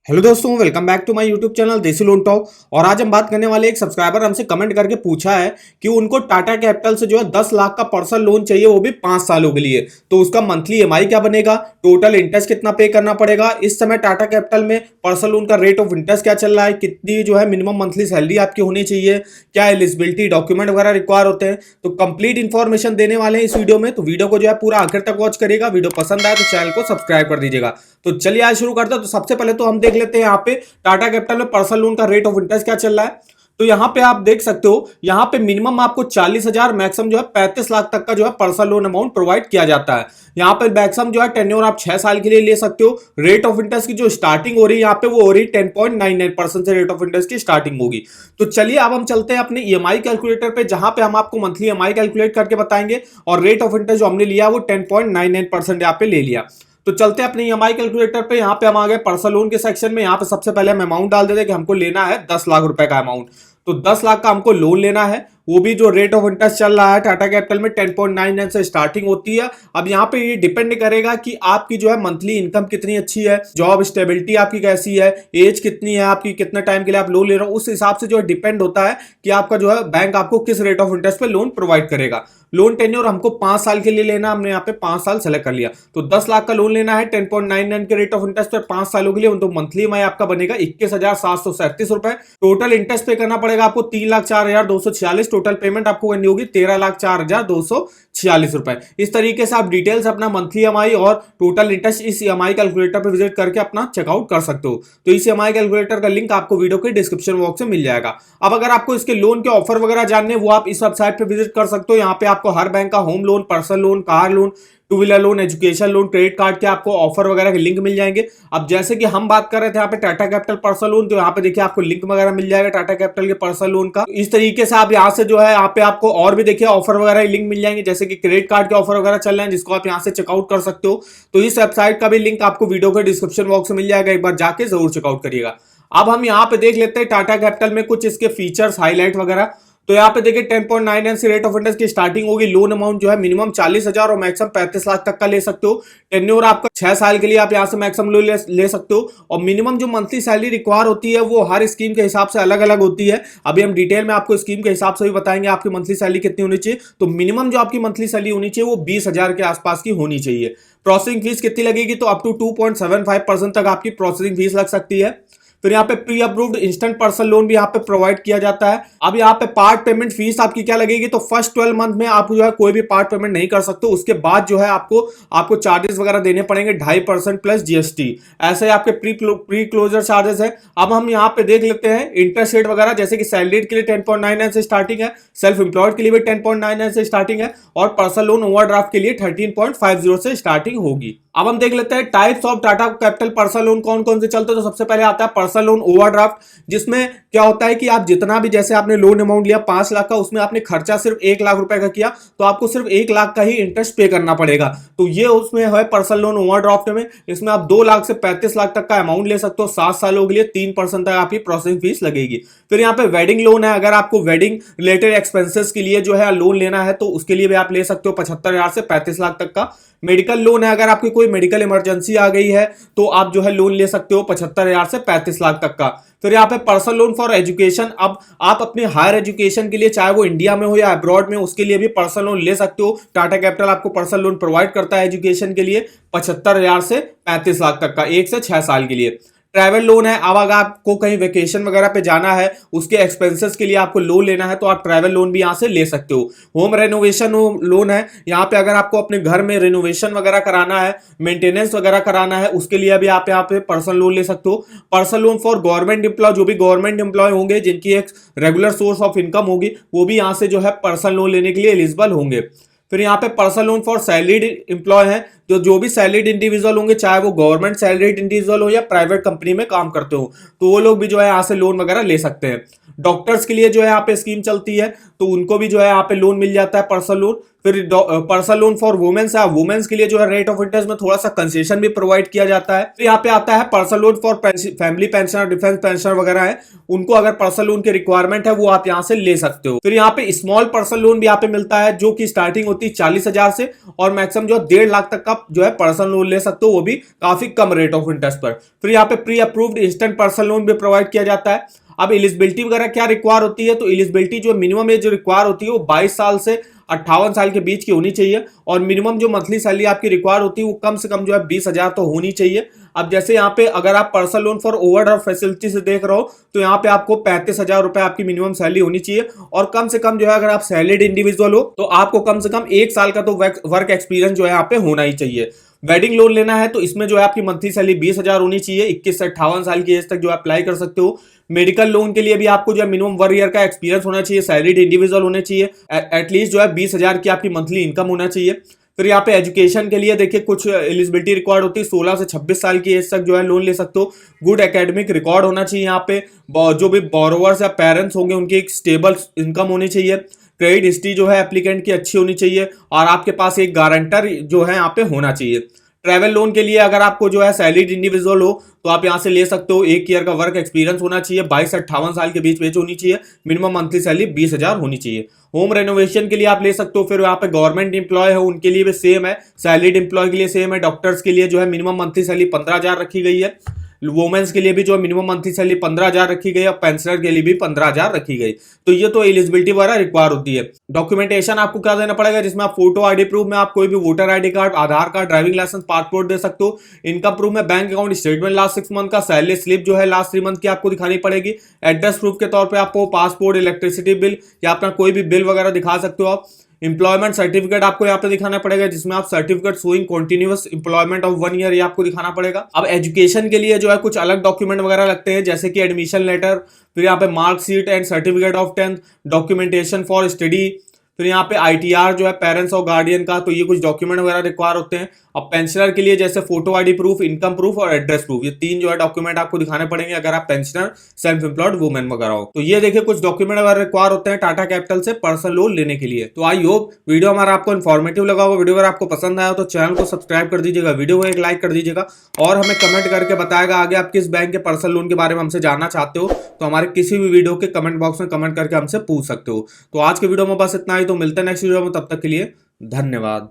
Hello दोस्तों, welcome back to my YouTube channel desi loan talk. और आज हम बात करने वाले एक सब्सक्राइबर हमसे कमेंट करके पूछा है कि उनको टाटा कैपिटल से जो है 10 लाख का पर्सनल लोन चाहिए, वो भी 5 सालों के लिए। तो उसका मंथली ईएमआई क्या बनेगा, टोटल इंटरेस्ट कितना पे करना पड़ेगा, इस समय टाटा कैपिटल में पर्सनल लोन का रेट ऑफ इंटरेस्ट क्या चल रहा है, कितनी जो है मिनिमम मंथली सैलरी आपकी होनी चाहिए, क्या एलिजिबिलिटी डॉक्यूमेंट वगैरह रिक्वायर होते हैं, तो कंप्लीट इन्फॉर्मेशन देने वाले हैं इस वीडियो में। तो वीडियो को जो है पूरा आखिर तक वॉच करिएगा। वीडियो पसंद आए तो चैनल को सब्सक्राइब कर दीजिएगा। तो चलिए आज शुरू करते हैं। तो सबसे पहले तो हम देख लेते हैं यहाँ पे टाटा कैपिटल में पर्सनल लोन का रेट ऑफ इंटरेस्ट क्या चल रहा है। तो यहां पे आप देख सकते हो, यहां पे मिनिमम आपको 40,000, मैक्सिमम जो है 35 लाख तक का जो है पर्सनल लोन अमाउंट प्रोवाइड किया जाता है। यहां पे मैक्सिमम जो है टेन्योर आप 6 साल के लिए ले सकते हो। रेट ऑफ इंटरेस्ट की जो स्टार्टिंग हो रही है यहाँ पे वो हो रही है 10.99% से रेट ऑफ इंटरेस्ट की स्टार्टिंग होगी। तो चलिए अब हम चलते हैं अपने ईएमआई कैलकुलेटर पे, जहां पे हम आपको मंथली ईएमआई कैलकुलेट करके बताएंगे। और रेट ऑफ इंटरेस्ट जो हमने लिया वो 10.99% यहाँ पे ले लिया। तो चलते हैं अपने ईएमआई कैलकुलेटर पे। यहाँ पे हम आ गए पर्सनल लोन के सेक्शन में। यहाँ पे सबसे पहले हम अमाउंट डाल देते हैं कि हमको लेना है 10 लाख रुपए का अमाउंट। तो 10 लाख का हमको लोन लेना है, वो भी जो रेट ऑफ इंटरेस्ट चल रहा है टाटा कैपिटल में 10.99 से स्टार्टिंग होती है। अब यहाँ पे ये डिपेंड करेगा कि आपकी जो है मंथली इनकम कितनी अच्छी है, जॉब स्टेबिलिटी आपकी कैसी है, एज कितनी है आपकी, कितने टाइम के लिए आप लोन ले रहे हो, उस हिसाब से जो है डिपेंड होता है कि आपका जो है बैंक आपको किस रेट ऑफ इंटरेस्ट पे लोन प्रोवाइड करेगा। लोन टेन्योर हमको 5 साल के लिए लेना, हमने यहाँ पे 5 साल सेलेक्ट कर लिया। तो 10 लाख का लोन लेना है 10.99 के रेट ऑफ इंटरेस्ट पे 5 सालों के लिए। तो मंथली ईएमआई आपका बनेगा 21,737 रुपए। टोटल इंटरेस्ट पे करना पड़ेगा आपको 3,04,246। टोटल पेमेंट आपको करनी होगी 13,04,246 रुपए। इस तरीके से आप डिटेल्स अपना मंथली ईएमआई और टोटल इंटरेस्ट इस ईएमआई कैलकुलेटर पर विजिट करके अपना चेकआउट कर सकते हो। तो इस ईएमआई कैलकुलेटर का लिंक आपको वीडियो के डिस्क्रिप्शन बॉक्स में मिल जाएगा। अब अगर आपको इसके लोन के ऑफर वगैरह जानने, वो आप इस वेबसाइट पे विजिट कर सकते हो। यहाँ पे आपको हर बैंक का home loan, personal loan, car loan, two wheeler loan, education loan, credit card के आपको ऑफर वगैरह के लिंक मिल जाएंगे। अब जैसे कि हम बात कर रहे थे यहाँ पे टाटा कैपिटल पर्सनल लोन, तो यहाँ पे देखिए आपको लिंक वगैरह मिल जाएगा टाटा कैपिटल के पर्सनल लोन का। इस तरीके से आप यहाँ से जो है यहाँ पे आपको और भी देखिए ऑफर वगैरह लिंक मिल जाएंगे, जैसे कि क्रेडिट कार्ड के ऑफर वगैरह चल रहे हैं, जिसको आप यहाँ से चेकआउट कर सकते हो। तो इस वेबसाइट का भी लिंक आपको वीडियो के डिस्क्रिप्शन बॉक्स में मिल जाएगा, एक बार जाके जरूर चेकआउट करिएगा। अब हम यहाँ पे देख लेते हैं टाटा कैपिटल में कुछ इसके फीचर्स हाईलाइट वगैरह। तो यहाँ पे देखिए 10.99 से रेट ऑफ इंटरेस्ट की स्टार्टिंग होगी। लोन अमाउंट जो है मिनिमम 40,000 और मैक्सिमम 35 लाख तक का ले सकते हो। टेन्योर आपका 6 साल के लिए आप यहाँ से मैक्सिमम लोन ले सकते हो। और मिनिमम जो मंथली सैलरी रिक्वायर होती है वो हर स्कीम के हिसाब से अलग अलग होती है। अभी हम डिटेल में आपको स्कीम के हिसाब से भी बताएंगे आपकी मंथली सैलरी कितनी होनी चाहिए। तो मिनिमम जो आपकी मंथली सैलरी होनी चाहिए वो 20,000 के आसपास की होनी चाहिए। प्रोसेसिंग फीस कितनी लगेगी, तो अप टू 2.75% तक आपकी प्रोसेसिंग फीस लग सकती है। फिर यहाँ पे pre approved instant personal loan भी यहाँ पे प्रोवाइड किया जाता है। अब यहाँ पे पार्ट पेमेंट फीस आपकी क्या लगेगी, तो फर्स्ट 12 मंथ में आप जो है कोई भी पार्ट पेमेंट नहीं कर सकते। उसके बाद जो है आपको चार्जेस वगैरह देने पड़ेंगे 2.5% प्लस जीएसटी। ऐसे आपके प्री क्लोजर चार्जेस है। अब हम यहाँ पे देख लेते हैं इंटरेस्ट रेट वगैरह, जैसे कि सैलरीड के लिए 10.99 से स्टार्टिंग है, सेल्फ एम्प्लॉयड के लिए भी 10.99 से स्टार्टिंग है, और पर्सनल लोन ओवरड्राफ्ट के लिए 13.50 से स्टार्टिंग होगी। अब हम देख लेते हैं types of Tata capital personal loan कौन कौन से चलते हैं। तो सबसे पहले आता है पर्सनल लोन ओवरड्राफ्ट, जिसमें क्या होता है कि आप जितना भी, जैसे आपने लोन अमाउंट लिया 5 लाख का, उसमें आपने खर्चा सिर्फ 1 लाख रुपए का किया, तो आपको सिर्फ 1 लाख का ही इंटरेस्ट पे करना पड़ेगा। तो ये उसमें है पर्सनल लोन ओवरड्राफ्ट में। इसमें आप 2 लाख से 35 लाख तक का अमाउंट ले सकते हो 7 सालों के लिए। 3% तक आपकी प्रोसेसिंग फीस लगेगी। फिर यहाँ पे वेडिंग लोन है, अगर आपको वेडिंग रिलेटेड एक्सपेंसेस के लिए जो है लोन लेना है तो उसके लिए भी आप ले सकते हो 75,000 से 35 लाख तक का। मेडिकल लोन है, अगर आपकी कोई मेडिकल इमरजेंसी आ गई है तो आप जो है लोन ले सकते हो 75,000 से 35 लाख तक का। फिर यहाँ पे पर्सनल लोन फॉर एजुकेशन, अब आप अपने हायर एजुकेशन के लिए, चाहे वो इंडिया में हो या अब्रॉड में, उसके लिए भी पर्सनल लोन ले सकते हो। टाटा कैपिटल आपको पर्सनल लोन प्रोवाइड करता है एजुकेशन के लिए 75,000 से 35 लाख तक का, 1 से 6 साल के लिए। ट्रैवल लोन है, अब अगर आपको कहीं वेकेशन वगैरह पे जाना है, उसके एक्सपेंसेस के लिए आपको लोन लेना है, तो आप ट्रैवल लोन भी यहां से ले सकते हो। होम रेनोवेशन लोन है, यहाँ पे अगर आपको अपने घर में रेनोवेशन वगैरह कराना है, मेंटेनेंस वगैरह कराना है, उसके लिए भी आप यहाँ पे पर्सनल लोन ले सकते हो। Personal loan for government employ, जो भी गवर्नमेंट एम्प्लॉय होंगे जिनकी एक रेगुलर सोर्स ऑफ इनकम होगी, वो भी यहाँ से जो है पर्सनल लोन लेने के लिए एलिजिबल होंगे। फिर यहाँ पे personal loan for salaried employ है, जो भी सैलरीड इंडिविजुअल होंगे, चाहे वो गवर्नमेंट सैलरीड इंडिविजुअल हो या प्राइवेट कंपनी में काम करते हो, तो वो लोग भी जो है यहाँ से लोन वगैरह ले सकते हैं। डॉक्टर्स के लिए जो है यहाँ पे स्कीम चलती है, तो उनको भी जो है यहाँ पे लोन मिल जाता है पर्सनल लोन। फिर पर्सनल लोन फॉर वुमेन्स है, वुमेन्स के लिए जो है रेट ऑफ इंटरेस्ट में थोड़ा सा कंसेशन भी प्रोवाइड किया जाता है। फिर यहाँ पे आता है personal loan for family pensioner, defence pensioner वगैरह है, उनको अगर पर्सनल लोन की रिक्वायरमेंट है वो आप यहाँ से ले सकते हो। फिर यहाँ पे स्मॉल पर्सनल लोन भी यहाँ पे मिलता है, जो कि स्टार्टिंग होती है 40,000 से और मैक्सिमम जो 1.5 लाख तक का जो है पर्सनल लोन ले सकते हो, वो भी काफी कम रेट ऑफ इंटरेस्ट पर। फिर यहाँ पे pre approved instant personal loan भी प्रोवाइड किया जाता है। अब एलिजिबिलिटी वगैरह क्या रिक्वायर होती है, तो एलिजिबिलिटी जो मिनिमम एज रिक्वायर होती है वो 22 साल से 58 साल के बीच की होनी चाहिए, और मिनिमम जो मंथली सैलरी आपकी रिक्वायर होती है वो कम से कम जो है 20,000 तो होनी चाहिए। अब जैसे यहाँ पे अगर आप personal loan for overdraft facility से देख रहे हो तो यहाँ पे आपको 35,000 रुपए आपकी मिनिमम सैलरी होनी चाहिए, और कम से कम जो है अगर आप सैलरीड इंडिविजुअल हो तो आपको कम से कम 1 साल का तो वर्क एक्सपीरियंस जो है यहाँ पे होना ही चाहिए। वेडिंग लोन लेना है तो इसमें जो है आपकी मंथली सैलरी 20,000 होनी चाहिए, 21 से 58 साल की एज तक जो अप्लाई कर सकते हो। मेडिकल लोन के लिए भी आपको जो है मिनिमम 1 ईयर का एक्सपीरियंस होना चाहिए, सैलरीड इंडिविजुअल होने चाहिए, एटलीस्ट जो है 20,000 की आपकी मंथली इनकम होना चाहिए। फिर यहाँ पे एजुकेशन के लिए देखिए कुछ एलिजिबिलिटी रिक्वायर्ड होती है, 16 से 26 साल की एज तक जो है लोन ले सकते हो। गुड एकेडमिक रिकॉर्ड होना चाहिए, यहाँ पे जो भी बोरोवर्स या पेरेंट्स होंगे उनकी एक स्टेबल इनकम होनी चाहिए। क्रेडिट हिस्ट्री जो है एप्लीकेंट की अच्छी होनी चाहिए, और आपके पास एक गारंटर जो है यहाँ पे होना चाहिए। ट्रैवल लोन के लिए अगर आपको जो है सैलरीड इंडिविजुअल हो तो आप यहां से ले सकते हो, 1 ईयर का वर्क एक्सपीरियंस होना चाहिए, 22 से 58 साल के बीच होनी चाहिए, मिनिमम मंथली सैलरी 20,000 होनी चाहिए। होम रेनोवेशन के लिए आप ले सकते हो। फिर यहाँ पे गवर्नमेंट एम्प्लॉय है उनके लिए भी सेम है, सैलरीड एम्प्लॉय के लिए सेम है। डॉक्टर्स के लिए जो है मिनिमम मंथली सैलरी 15,000 रखी गई है। वुमेन्स के लिए भी जो मिनिमम मंथली सैलरी 15,000 रखी गई, और पेंशनर के लिए भी 15,000 रखी गई। तो ये तो एलिजिबिलिटी वगैरह रिक्वायर होती है। डॉक्यूमेंटेशन आपको क्या देना पड़ेगा, जिसमें आप फोटो आईडी प्रूफ में आप कोई भी वोटर आईडी कार्ड, आधार कार्ड, ड्राइविंग लाइसेंस, पासपोर्ट दे सकते हो। इनकम प्रूफ में bank account statement last 6 month का, सैलरी स्लिप जो है लास्ट 3 मंथ की आपको दिखानी पड़ेगी। एड्रेस प्रूफ के तौर पर आपको पासपोर्ट, इलेक्ट्रिसिटी बिल या अपना कोई भी बिल वगैरह दिखा सकते हो आप। एम्प्लॉयमेंट सर्टिफिकेट आपको यहाँ पे दिखाना पड़ेगा, जिसमें आप certificate showing continuous employment of 1 year ये आपको दिखाना पड़ेगा। अब एजुकेशन के लिए जो है कुछ अलग डॉक्यूमेंट वगैरह लगते हैं, जैसे कि एडमिशन लेटर, फिर यहाँ पे marksheet and certificate of 10th, documentation for study, फिर यहाँ पे ITR जो है पेरेंट्स और गार्डियन का, तो ये कुछ डॉक्यूमेंट वगैरह रिक्वायर होते हैं। अब पेंशनर के लिए जैसे photo ID proof, income proof और एड्रेस प्रूफ, ये 3 जो है डॉक्यूमेंट आपको दिखाने पड़ेंगे अगर आप पेंशनर, सेल्फ एम्प्लॉयड वुमेन वगैरह हो। तो ये देखिए कुछ डॉक्यूमेंट वगैरह रिक्वायर होते हैं टाटा कैपिटल से पर्सनल लोन लेने के लिए। तो आई होप वीडियो हमारा आपको इन्फॉर्मेटिव लगा होगा। वीडियो अगर आपको पसंद आया तो चैनल को सब्सक्राइब कर दीजिएगा, वीडियो को एक लाइक कर दीजिएगा, और हमें कमेंट करके बताएगा आगे आप किस बैंक के पर्सनल लोन के बारे में हमसे जानना चाहते हो, तो हमारे किसी भी वीडियो के कमेंट बॉक्स में कमेंट करके हमसे पूछ सकते हो। तो आज के वीडियो में बस इतना ही, तो मिलते हैं नेक्स्ट वीडियो में, तब तक के लिए धन्यवाद।